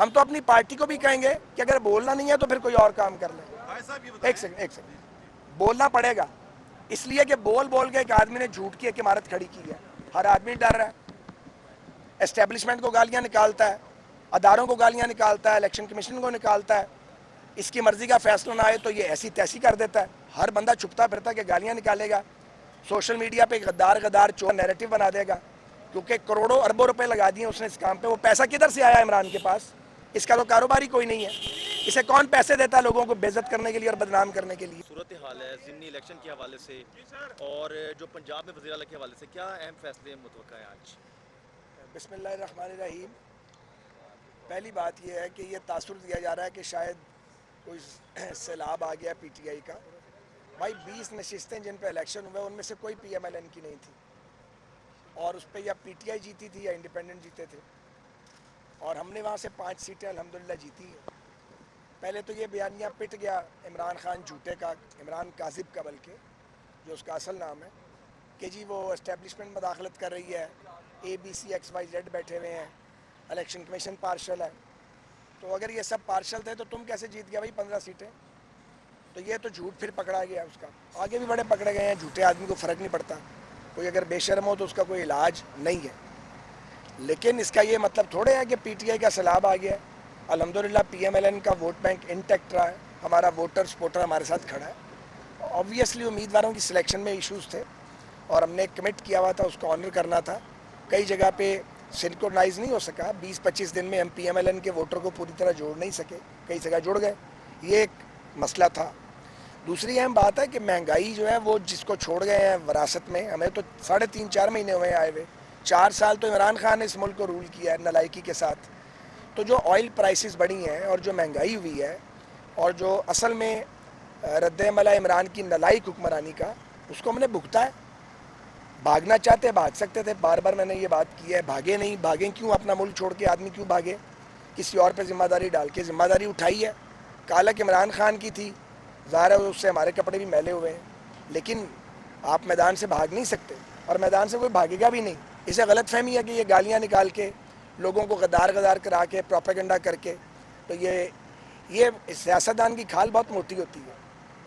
हम तो अपनी पार्टी को भी कहेंगे कि अगर बोलना नहीं है तो फिर कोई और काम कर ले। एक सेकंड बोलना पड़ेगा, इसलिए कि बोल बोल के एक आदमी ने झूठ की एक इमारत खड़ी की है। हर आदमी डर रहा है, एस्टेब्लिशमेंट को गालियां निकालता है, अदारों को गालियां निकालता है, इलेक्शन कमीशन को निकालता है। इसकी मर्जी का फैसला ना आए तो ये ऐसी तैसी कर देता है। हर बंदा छुपता फिरता है कि गालियां निकालेगा, सोशल मीडिया पे गद्दार गद्दार चोर नैरेटिव बना देगा, क्योंकि करोड़ों अरबों रुपए लगा दिए उसने इस काम पे। वो पैसा किधर से आया इमरान के पास? इसका तो कारोबार ही कोई नहीं है। इसे कौन पैसे देता है लोगों को बेइज्जत करने के लिए और बदनाम करने के लिए? सूरत हाल है ज़िमनी इलेक्शन के हवाले से और जो पंजाब में वज़ीर आला के हवाले से क्या अहम फैसले मुतवक्का हैं आज? बिस्मिल्लाहिर्रहमानिर्रहीम। पहली बात यह है कि ये तासुर दिया जा रहा है कि शायद कोई सैलाब आ गया पीटीआई का। भाई 20 नशिस्तें जिन पे इलेक्शन हुए उनमें से कोई पीएमएलएन की नहीं थी, और उस पर या पीटीआई जीती थी या इंडिपेंडेंट जीते थे, और हमने वहाँ से 5 सीटें अल्हम्दुलिल्लाह जीती हैं। पहले तो ये बयानिया पिट गया इमरान खान झूठे का, इमरान काजिब का बल्कि, जो उसका असल नाम है, कि जी वो इस्टेब्लिशमेंट मदाखलत कर रही है, ABCXYZ बैठे हुए हैं, इलेक्शन कमीशन पार्शल है। तो अगर ये सब पार्शल थे तो तुम कैसे जीत गया भाई 15 सीटें? तो ये तो झूठ फिर पकड़ा गया उसका। आगे भी बड़े पकड़े गए हैं, झूठे आदमी को फ़र्क नहीं पड़ता, कोई अगर बेशर्म हो तो उसका कोई इलाज नहीं है। लेकिन इसका ये मतलब थोड़े है कि पीटीआई का सैलाब आ गया। अल्हम्दुलिल्लाह पीएमएलएन का वोट बैंक इंटैक्ट रहा है, हमारा वोटर सपोर्टर हमारे साथ खड़ा है। ऑब्वियसली उम्मीदवारों की सिलेक्शन में इश्यूज़ थे और हमने कमिट किया हुआ था, उसको ऑनर करना था। कई जगह पे सिंक्रोनाइज नहीं हो सका, 20-25 दिन में हम पीएमएलएन के वोटर को पूरी तरह जोड़ नहीं सके, कई जगह जुड़ गए, ये एक मसला था। दूसरी अहम बात है कि महंगाई जो है वो जिसको छोड़ गए हैं विरासत में, हमें तो 3.5-4 महीने हुए आए हुए, 4 साल तो इमरान खान ने इस मुल्क को रूल किया है नालायकी के साथ। तो जो ऑयल प्राइसेस बढ़ी हैं और जो महंगाई हुई है और जो असल में रद्द-ए-अमल है इमरान की नालायक हुक्मरानी का, उसको हमने भुगता है। भागना चाहते भाग सकते थे, बार बार मैंने ये बात की है, भागे नहीं। भागें क्यों? अपना मुल्क छोड़ के आदमी क्यों भागे? किसी और पे जिम्मेदारी डाल के जिम्मेदारी उठाई है। कालक इमरान खान की थी, ज़ाहिर है उससे हमारे कपड़े भी मैले हुए हैं, लेकिन आप मैदान से भाग नहीं सकते और मैदान से कोई भागेगा भी नहीं। इसे गलत फहमी है कि ये गालियाँ निकाल के लोगों को गद्दार गद्दार करा के प्रोपेगेंडा करके, तो ये सियासतदान की खाल बहुत मोटी होती है।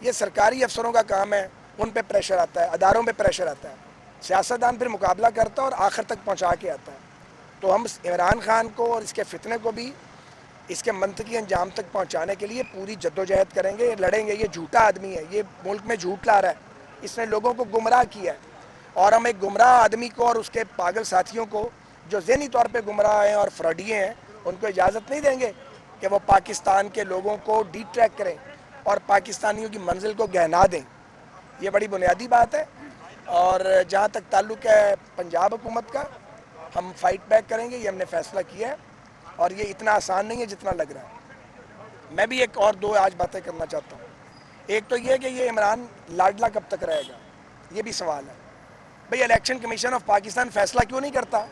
ये सरकारी अफसरों का काम है, उन पे प्रेशर आता है, अदारों पे प्रेशर आता है, सियासतदान फिर मुकाबला करता है और आखिर तक पहुंचा के आता है। तो हम इमरान खान को और इसके फितने को भी इसके मंतकी अंजाम तक पहुंचाने के लिए पूरी जद्दोजहद करेंगे, लड़ेंगे। ये झूठा आदमी है, ये मुल्क में झूठ ला रहा है, इसने लोगों को गुमराह किया है, और हम एक गुमराह आदमी को और उसके पागल साथियों को जो ज़हनी तौर पे गुमराह हैं और फ्रॉडिये हैं, उनको इजाज़त नहीं देंगे कि वो पाकिस्तान के लोगों को डिट्रैक्ट करें और पाकिस्तानियों की मंजिल को गहना दें। ये बड़ी बुनियादी बात है। और जहाँ तक ताल्लुक़ है पंजाब हुकूमत का, हम फाइट बैक करेंगे, ये हमने फ़ैसला किया है, और ये इतना आसान नहीं है जितना लग रहा है। मैं भी एक और दो आज बातें करना चाहता हूँ। एक तो ये कि ये इमरान लाडला कब तक रहेगा, ये भी सवाल है। भाई इलेक्शन कमीशन ऑफ पाकिस्तान फ़ैसला क्यों नहीं करता?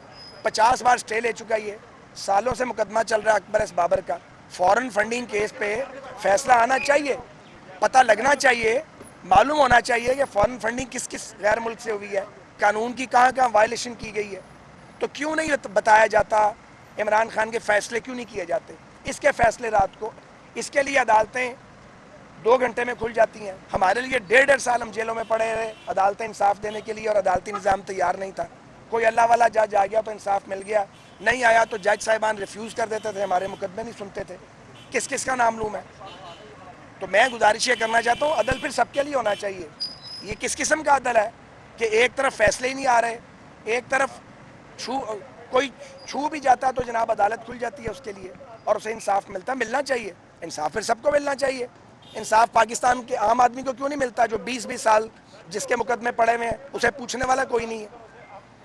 50 बार स्टे ले चुका, ये सालों से मुकदमा चल रहा है अकबर एस बाबर का। फॉरेन फंडिंग केस पे फैसला आना चाहिए, पता लगना चाहिए, मालूम होना चाहिए कि फॉरेन फंडिंग किस किस गैर मुल्क से हुई है, कानून की कहाँ कहाँ वायलेशन की गई है। तो क्यों नहीं बताया जाता? इमरान खान के फैसले क्यों नहीं किए जाते? इसके फैसले रात को, इसके लिए अदालतें 2 घंटे में खुल जाती हैं। हमारे लिए 1.5 साल हम जेलों में पड़े रहे अदालतें इंसाफ देने के लिए, और अदालती निज़ाम तैयार नहीं था। कोई अल्लाह वाला जज आ गया तो इंसाफ मिल गया, नहीं आया तो जज साहिबान रिफ्यूज़ कर देते थे, हमारे मुकदमे नहीं सुनते थे। किस किस का नाम लूँ मैं? तो मैं गुजारिश ये करना चाहता हूँ, अदल फिर सबके लिए होना चाहिए। ये किस किस्म का अदल है कि एक तरफ फैसले ही नहीं आ रहे, एक तरफ कोई छू भी जाता है तो जनाब अदालत खुल जाती है उसके लिए और उसे इंसाफ मिलना चाहिए। इंसाफ फिर सबको मिलना चाहिए। इंसाफ पाकिस्तान के आम आदमी को क्यों नहीं मिलता, जो 20-20 साल जिसके मुकदमे पड़े हुए हैं, उसे पूछने वाला कोई नहीं है।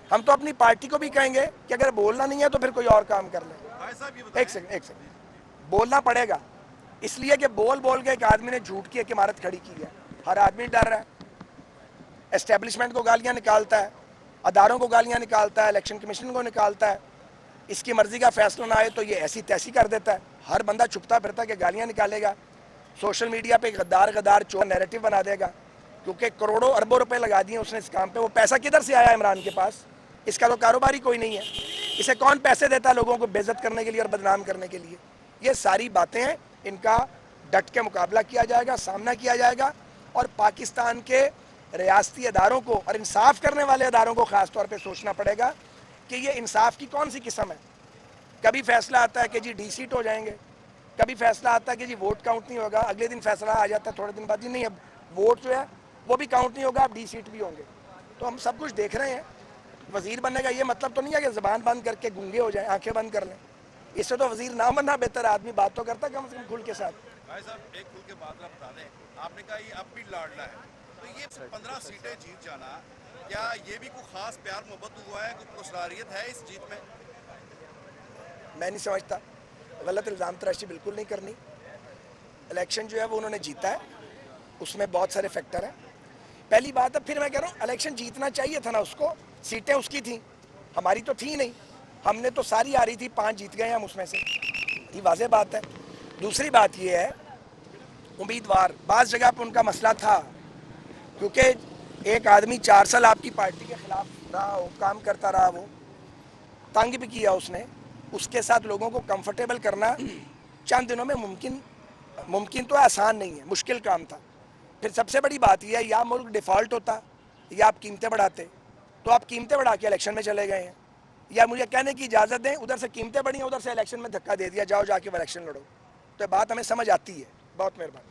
हम तो अपनी पार्टी को भी कहेंगे कि अगर बोलना नहीं है तो फिर कोई और काम कर ले। एक सेकंड बोलना पड़ेगा, इसलिए कि बोल बोल के एक आदमी ने झूठ की एक इमारत खड़ी की है। हर आदमी डर रहा है, एस्टेब्लिशमेंट को गालियां निकालता है, अदारों को गालियां निकालता है, इलेक्शन कमीशन को निकालता है। इसकी मर्जी का फैसला ना आए तो ये ऐसी तैसी कर देता है। हर बंदा छुपता फिरता है कि गालियां निकालेगा, सोशल मीडिया पे गद्दार गद्दार चोर नैरेटिव बना देगा, क्योंकि करोड़ों अरबों रुपए लगा दिए उसने इस काम पे। वो पैसा किधर से आया इमरान के पास? इसका तो कारोबार ही कोई नहीं है। इसे कौन पैसे देता है लोगों को बेइज्जत करने के लिए और बदनाम करने के लिए? ये सारी बातें हैं, इनका डट के मुकाबला किया जाएगा, सामना किया जाएगा और पाकिस्तान के रियासती अदारों को और इंसाफ करने वाले अदारों को ख़ास तौर पे सोचना पड़ेगा कि ये इंसाफ की कौन सी किस्म है। कभी फैसला आता है कि जी डी सीट हो जाएंगे, कभी फैसला आता है कि जी वोट काउंट नहीं होगा, अगले दिन फैसला आ जाता है थोड़े दिन बाद जी नहीं अब वोट जो है वो भी काउंट नहीं होगा, अब डी सीट भी होंगे। तो हम सब कुछ देख रहे हैं। वजीर बनने का ये मतलब तो नहीं है कि ज़बान बंद करके गूंगे हो जाए, आंखें बंद कर लें। इससे तो वजीर ना बनना बेहतर, आदमी बात तो करता कम से कम खुल के साथ। भाई साहब एक खुल के बात बता दें, आपने कहा ये अब भी लाडला है, तो ये 15 सीटें जीत जाना, क्या ये भी कोई खास प्यार मोहब्बत हुआ है, कोई पुरस्कारियत है इस जीत में? मैं नहीं समझता, गलत इल्ज़ाम तराशी बिल्कुल नहीं करनी। इलेक्शन जो है वो उन्होंने जीता है, उसमें बहुत सारे फैक्टर हैं। पहली बात है, फिर मैं कह रहा हूँ इलेक्शन जीतना चाहिए था ना उसको, सीटें उसकी थी, हमारी तो थी नहीं। हमने तो सारी आ रही थी, 5 जीत गए हम उसमें से, ये वाज़ेह बात है। दूसरी बात ये है, उम्मीदवार बाज़ जगह पर उनका मसला था, क्योंकि एक आदमी 4 साल आपकी पार्टी के खिलाफ रहा हो, काम करता रहा, वो तंग भी किया उसने, उसके साथ लोगों को कंफर्टेबल करना चंद दिनों में मुमकिन तो आसान नहीं है, मुश्किल काम था। फिर सबसे बड़ी बात यह है, या मुल्क डिफ़ॉल्ट होता या आप कीमतें बढ़ाते, तो आप कीमतें बढ़ा के इलेक्शन में चले गए हैं। या मुझे कहने की इजाज़त दें, उधर से कीमतें बढ़ी हैं, उधर से इलेक्शन में धक्का दे दिया, जाओ जाके इलेक्शन लड़ो। तो बात हमें समझ आती है। बहुत मेहरबानी।